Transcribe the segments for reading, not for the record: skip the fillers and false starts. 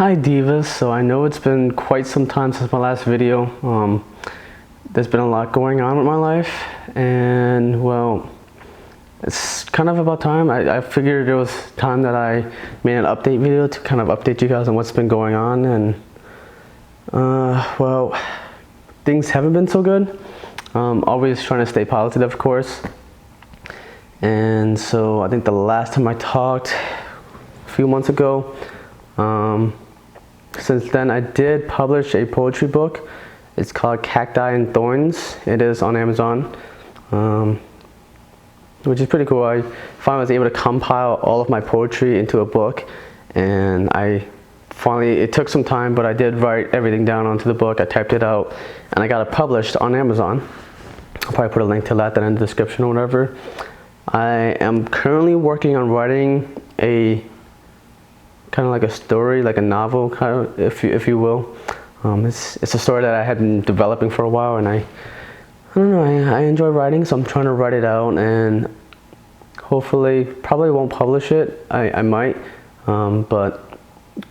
Hi Divas, so I know it's been quite some time since my last video. There's been a lot going on with my life, and well, it's kind of about time. I figured it was time that I made an update video to kind of update you guys on what's been going on, and well, things haven't been so good. Always trying to stay positive, of course. And so I think the last time I talked a few months ago, since then I did publish a poetry book. It's called Cacti and Thorns. It is on Amazon, which is pretty cool. I finally was able to compile all of my poetry into a book, and it took some time, but I did write everything down onto the book. I typed it out and I got it published on Amazon. I'll probably put a link to that in the description or whatever. I am currently working on writing a kind of like a story, like a novel, kind of, if you will. It's a story that I had been developing for a while, and I don't know, I enjoy writing, so I'm trying to write it out, and hopefully, probably won't publish it. I might, but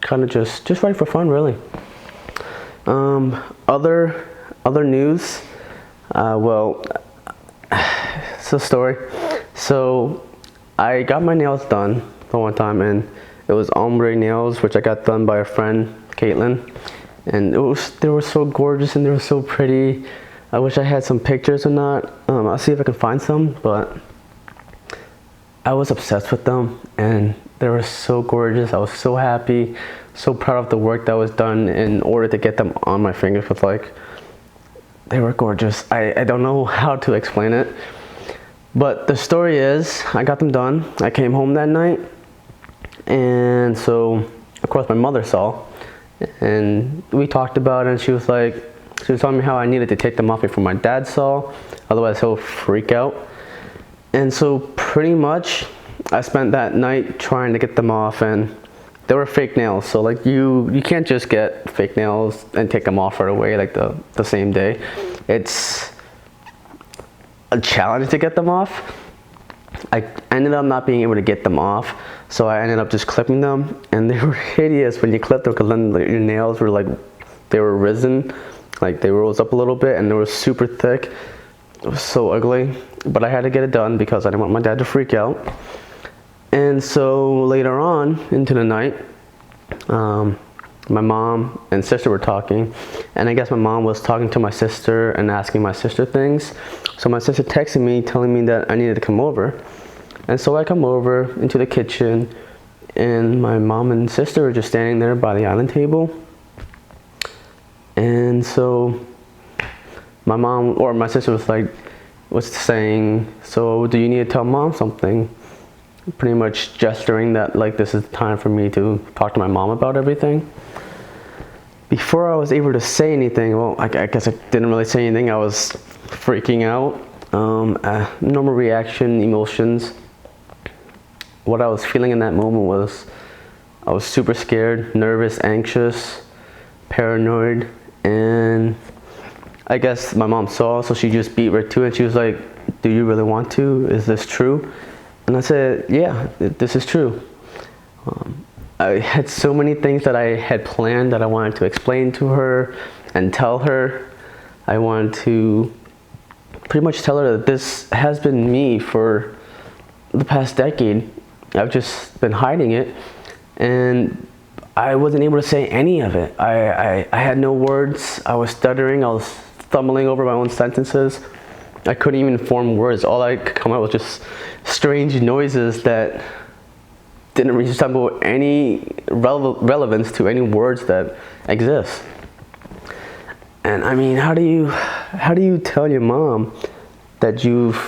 kind of just write for fun, really. Other news. Well, it's a story. So I got my nails done the one time, and it was ombre nails, which I got done by a friend, Caitlin, and they were so gorgeous and they were so pretty. I wish I had some pictures or not. I'll see if I can find some, but I was obsessed with them, and they were so gorgeous. I was so happy, so proud of the work that was done in order to get them on my fingers. They were gorgeous. I don't know how to explain it, but the story is, I got them done. I came home that night, and so of course my mother saw, and we talked about it, and she was telling me how I needed to take them off before my dad saw, otherwise he'll freak out. And so pretty much I spent that night trying to get them off, and they were fake nails, so you can't just get fake nails and take them off right away, like the same day. It's a challenge to get them off. I ended up not being able to get them off, so I ended up just clipping them, and they were hideous when you clip them, because then your nails were they were risen, they rose up a little bit, and they were super thick. It was so ugly, but I had to get it done because I didn't want my dad to freak out. And so later on into the night, my mom and sister were talking, and I guess my mom was talking to my sister and asking my sister things. So my sister texted me telling me that I needed to come over. And so I come over into the kitchen, and my mom and sister were just standing there by the island table. And so my sister was saying, "So do you need to tell mom something?" Pretty much gesturing that this is the time for me to talk to my mom about everything. Before I was able to say anything, well, I guess I didn't really say anything. I was freaking out. Normal reaction, emotions. What I was feeling in that moment was I was super scared, nervous, anxious, paranoid, and I guess my mom saw, so she just beat right to it, and she was like, "Do you really want to? Is this true?" And I said, "Yeah, this is true." I had so many things that I had planned that I wanted to explain to her and tell her. I wanted to pretty much tell her that this has been me for the past decade. I've just been hiding it, and I wasn't able to say any of it. I had no words. I was stuttering. I was stumbling over my own sentences. I couldn't even form words. All I could come out was just strange noises that didn't resemble any relevance to any words that exist. And I mean, how do you tell your mom that you've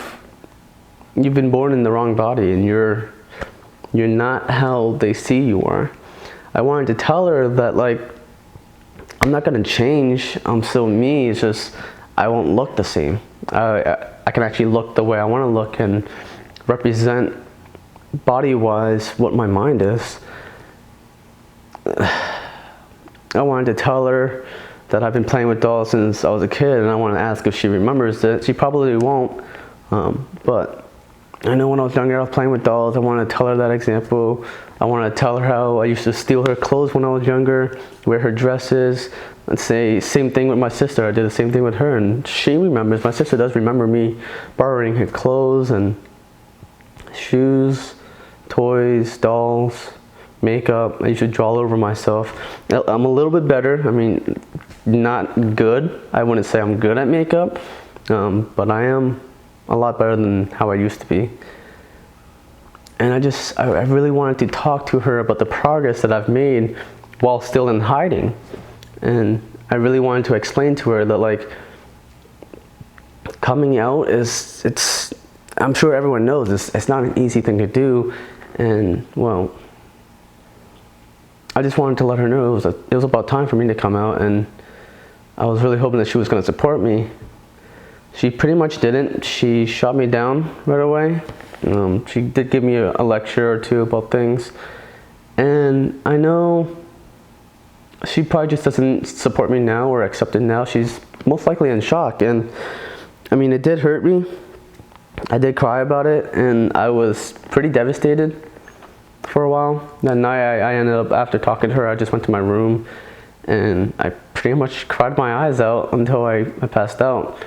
been born in the wrong body and you're not how they see you are? I wanted to tell her that I'm not gonna change. I'm still me. It's just I won't look the same. I can actually look the way I want to look and represent body-wise what my mind is. I wanted to tell her that I've been playing with dolls since I was a kid, and I want to ask if she remembers it. She probably won't, but I know when I was younger, I was playing with dolls. I want to tell her that example. I want to tell her how I used to steal her clothes when I was younger, wear her dresses, and say same thing with my sister. I did the same thing with her, and she remembers. My sister does remember me borrowing her clothes and shoes, toys, dolls, makeup. I used to draw all over myself. I'm a little bit better. I mean, not good. I wouldn't say I'm good at makeup, but I am a lot better than how I used to be. And I really wanted to talk to her about the progress that I've made while still in hiding. And I really wanted to explain to her that, like, coming out I'm sure everyone knows it's not an easy thing to do. And well, I just wanted to let her know it was about time for me to come out, and I was really hoping that she was going to support me. She pretty much didn't. She shot me down right away. She did give me a lecture or two about things, and I know she probably just doesn't support me now or accept it now. She's most likely in shock, and I mean, it did hurt me. I did cry about it, and I was pretty devastated for a while. That night I ended up, after talking to her, I just went to my room and I pretty much cried my eyes out until I passed out.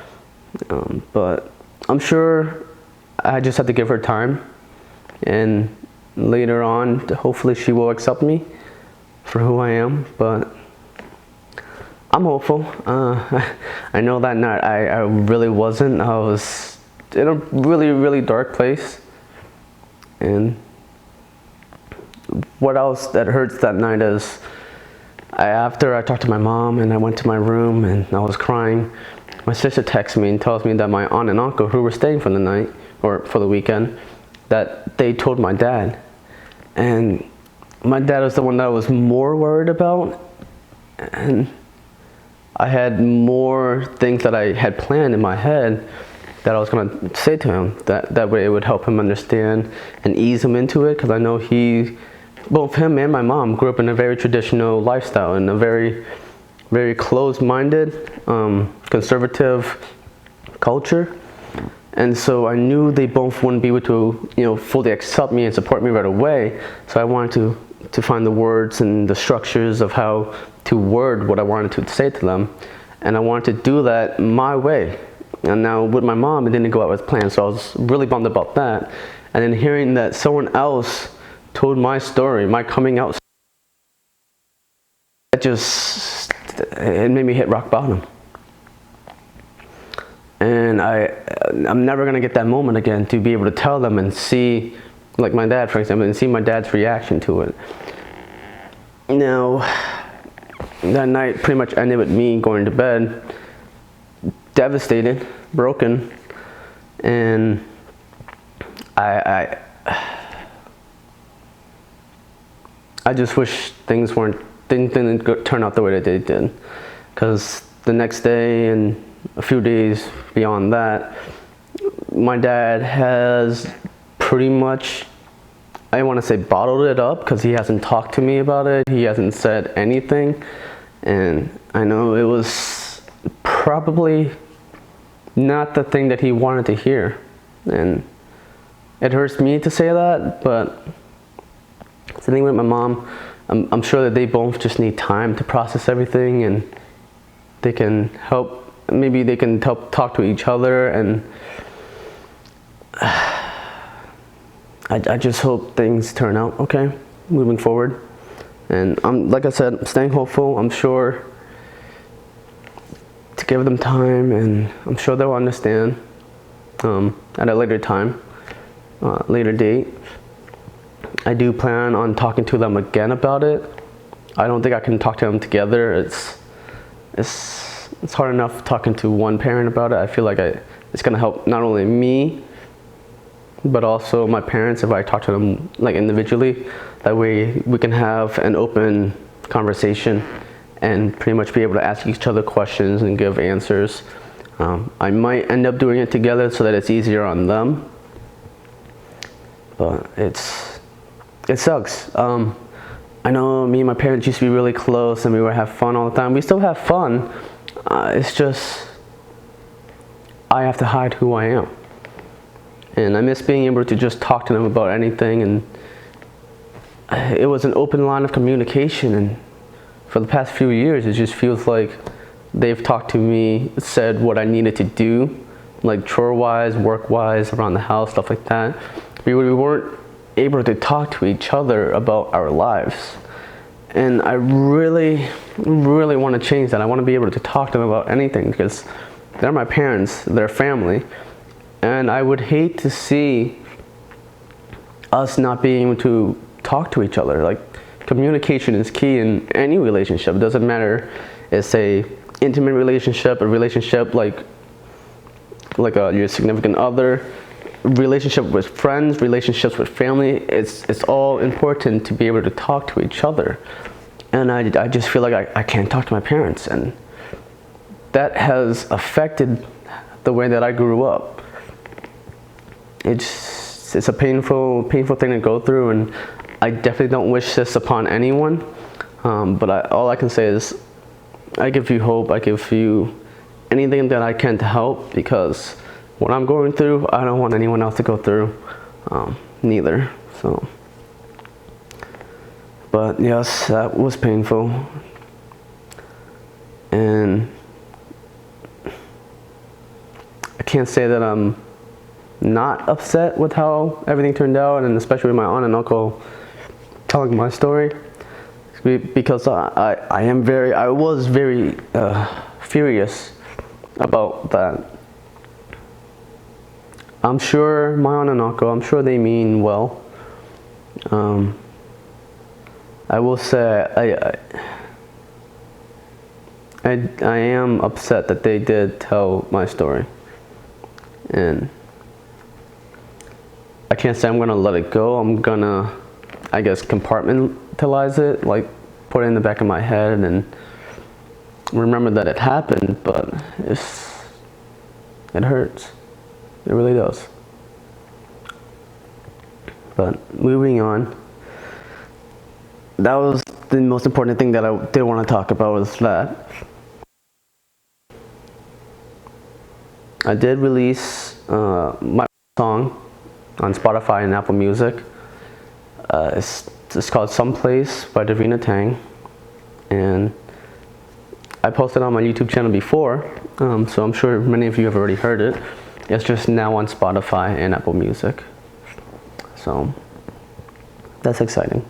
But I'm sure I just have to give her time, and later on, hopefully she will accept me for who I am. But I'm hopeful. I know that night I really wasn't. I was in a really, really dark place. And what else that hurts that night is after I talked to my mom and I went to my room and I was crying, my sister texts me and tells me that my aunt and uncle, who were staying for the night or for the weekend, that they told my dad. And my dad was the one that I was more worried about, and I had more things that I had planned in my head that I was going to say to him, that way it would help him understand and ease him into it, because I know both him and my mom grew up in a very traditional lifestyle and a very, very closed-minded, conservative culture. And so I knew they both wouldn't be able to, fully accept me and support me right away. So I wanted to find the words and the structures of how to word what I wanted to say to them. And I wanted to do that my way. And now with my mom, it didn't go out as planned. So I was really bummed about that. And then hearing that someone else told my story, my coming out, it made me hit rock bottom. And I'm never gonna get that moment again to be able to tell them and see, like my dad, for example, and see my dad's reaction to it. Now, that night pretty much ended with me going to bed, devastated, broken, and I just wish things didn't turn out the way that they did, because the next day and a few days beyond that, my dad has pretty much, I want to say, bottled it up, because he hasn't talked to me about it. He hasn't said anything, and I know it was probably not the thing that he wanted to hear, and it hurts me to say that. But sitting with my mom, I'm sure that they both just need time to process everything, and they can help. Maybe they can help talk to each other, and I just hope things turn out okay moving forward. And like I said, I'm staying hopeful. I'm sure to give them time, and I'm sure they'll understand at a later time, later date. I do plan on talking to them again about it. I don't think I can talk to them together. It's hard enough talking to one parent about it. I feel like it's gonna help not only me, but also my parents if I talk to them like individually. That way we can have an open conversation and pretty much be able to ask each other questions and give answers. I might end up doing it together so that it's easier on them, but it sucks. I know me and my parents used to be really close and we would have fun all the time. We still have fun. It's just I have to hide who I am. And I miss being able to just talk to them about anything, and it was an open line of communication. And for the past few years, it just feels like they've talked to me, said what I needed to do, like chore-wise, work-wise, around the house, stuff like that. We weren't able to talk to each other about our lives. And I really, really want to change that. I want to be able to talk to them about anything, because they're my parents, they're family. And I would hate to see us not being able to talk to each other. Like, communication is key in any relationship. It doesn't matter if it's a intimate relationship, a relationship like your significant other, relationship with friends, relationships with family. It's all important to be able to talk to each other. And I just feel like I can't talk to my parents, and that has affected the way that I grew up. It's a painful thing to go through, and I definitely don't wish this upon anyone. But all I can say is, I give you hope. I give you anything that I can to help, because what I'm going through, I don't want anyone else to go through, neither. So, but yes, that was painful, and I can't say that I'm not upset with how everything turned out, and especially with my aunt and uncle telling my story, because I was very furious about that. I'm sure my aunt and uncle, I'm sure they mean well. I will say I am upset that they did tell my story, and I can't say I'm gonna let it go. I'm gonna, I guess, compartmentalize it, like put it in the back of my head and remember that it happened, but it hurts. It really does. But moving on, that was the most important thing that I did want to talk about, was that I did release my song on Spotify and Apple Music. It's called Someplace by Davina Tang, and I posted on my YouTube channel before, so I'm sure many of you have already heard it. It's just now on Spotify and Apple Music, so that's exciting.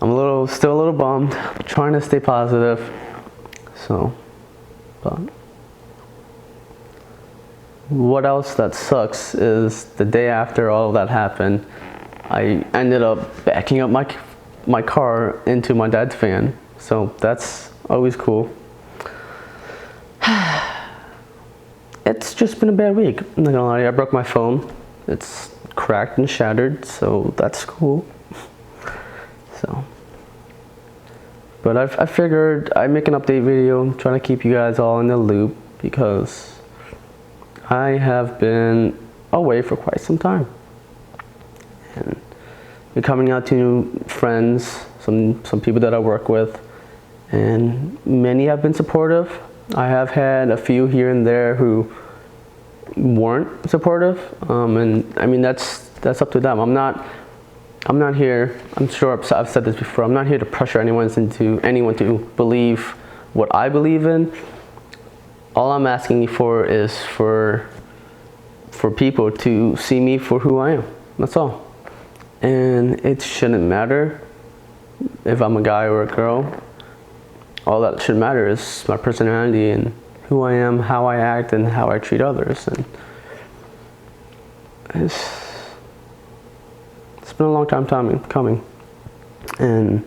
I'm still a little bummed, trying to stay positive. So, but what else that sucks is the day after all of that happened, I ended up backing up my car into my dad's van. So that's always cool. It's just been a bad week. I'm not gonna lie, I broke my phone. It's cracked and shattered, so that's cool. So, but I figured I'd make an update video, trying to keep you guys all in the loop, because I have been away for quite some time, and been coming out to new friends, some people that I work with, and many have been supportive. I have had a few here and there who weren't supportive, and I mean that's up to them. I'm not here, I'm sure I've said this before, I'm not here to pressure anyone to believe what I believe in. All I'm asking for is for people to see me for who I am. That's all. And it shouldn't matter if I'm a guy or a girl. All that should matter is my personality and who I am, how I act, and how I treat others. And it's been a long time coming, and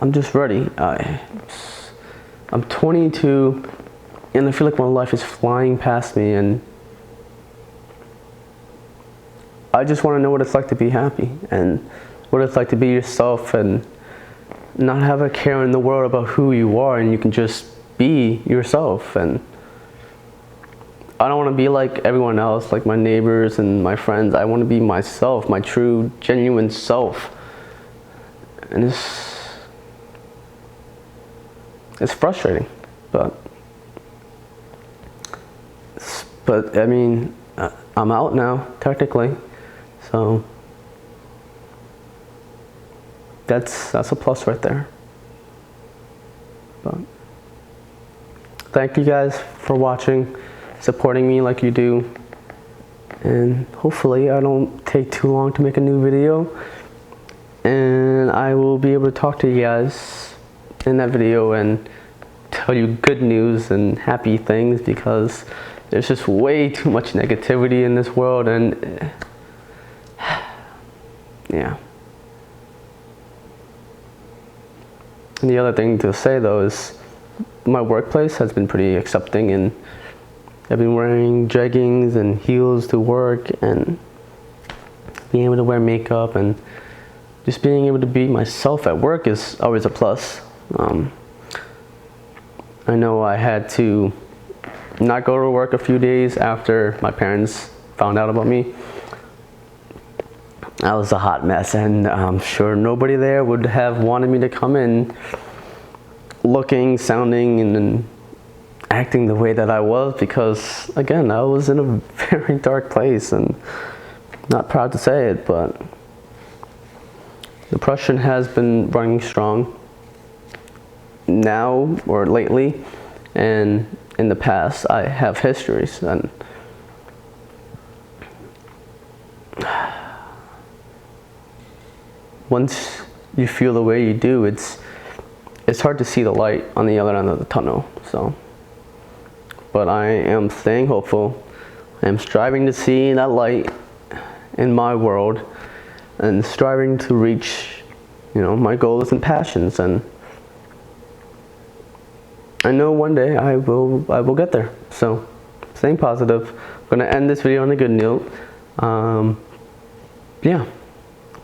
I'm just ready. I'm 22, and I feel like my life is flying past me, and I just want to know what it's like to be happy, and what it's like to be yourself, and not have a care in the world about who you are, and you can just be yourself. And I don't want to be like everyone else, like my neighbors and my friends. I want to be myself, my true, genuine self. And it's frustrating, but I mean, I'm out now, technically. So that's a plus right there. But thank you guys for watching, supporting me like you do. And hopefully I don't take too long to make a new video. And I will be able to talk to you guys in that video and tell you good news and happy things, because there's just way too much negativity in this world. And yeah. And the other thing to say though is my workplace has been pretty accepting, and I've been wearing jeggings and heels to work, and being able to wear makeup and just being able to be myself at work is always a plus. I know I had to not go to work a few days after my parents found out about me. I was a hot mess, and I'm sure nobody there would have wanted me to come in looking, sounding, and acting the way that I was, because again, I was in a very dark place, and not proud to say it, but depression has been running strong now or lately, and in the past I have histories. And once you feel the way you do, it's hard to see the light on the other end of the tunnel. So, but I am staying hopeful. I am striving to see that light in my world, and striving to reach, my goals and passions. And I know one day I will get there. So, staying positive. I'm gonna end this video on a good note. Yeah,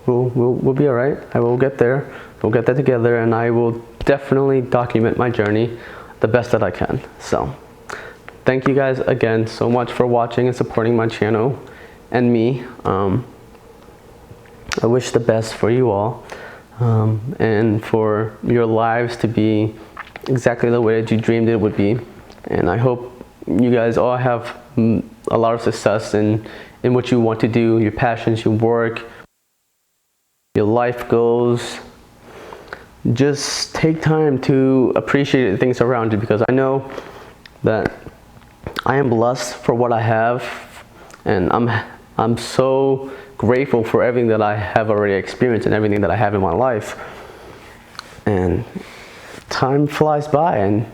we'll be all right. I will get there. We'll get that together, and I will definitely document my journey the best that I can. So, thank you guys again so much for watching and supporting my channel and me. I wish the best for you all, and for your lives to be exactly the way that you dreamed it would be. And I hope you guys all have a lot of success in what you want to do, your passions, your work, your life goals. Just take time to appreciate the things around you, because I know that I am blessed for what I have, and I'm so grateful for everything that I have already experienced and everything that I have in my life. And time flies by, and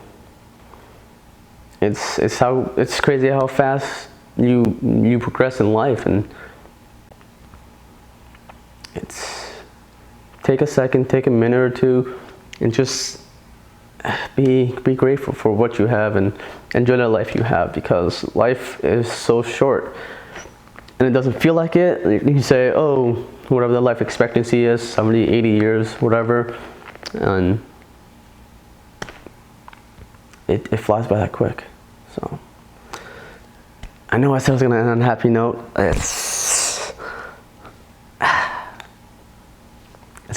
it's crazy how fast you progress in life. And take a second, take a minute or two, and just be grateful for what you have and enjoy the life you have, because life is so short. And it doesn't feel like it. You say, oh, whatever the life expectancy is, 70, 80 years, whatever, and it flies by that quick. So, I know I said I was going to end on a happy note. It's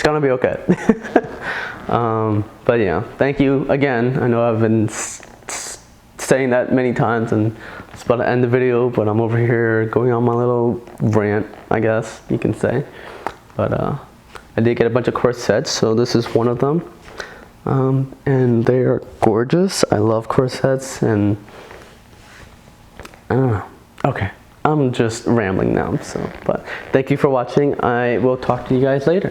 going to be okay. But yeah, thank you again. I know I've been saying that many times, and it's about to end the video, but I'm over here going on my little rant, I guess you can say. But I did get a bunch of corsets, so this is one of them. And they are gorgeous. I love corsets, and I don't know. Okay, I'm just rambling now. So, but thank you for watching. I will talk to you guys later.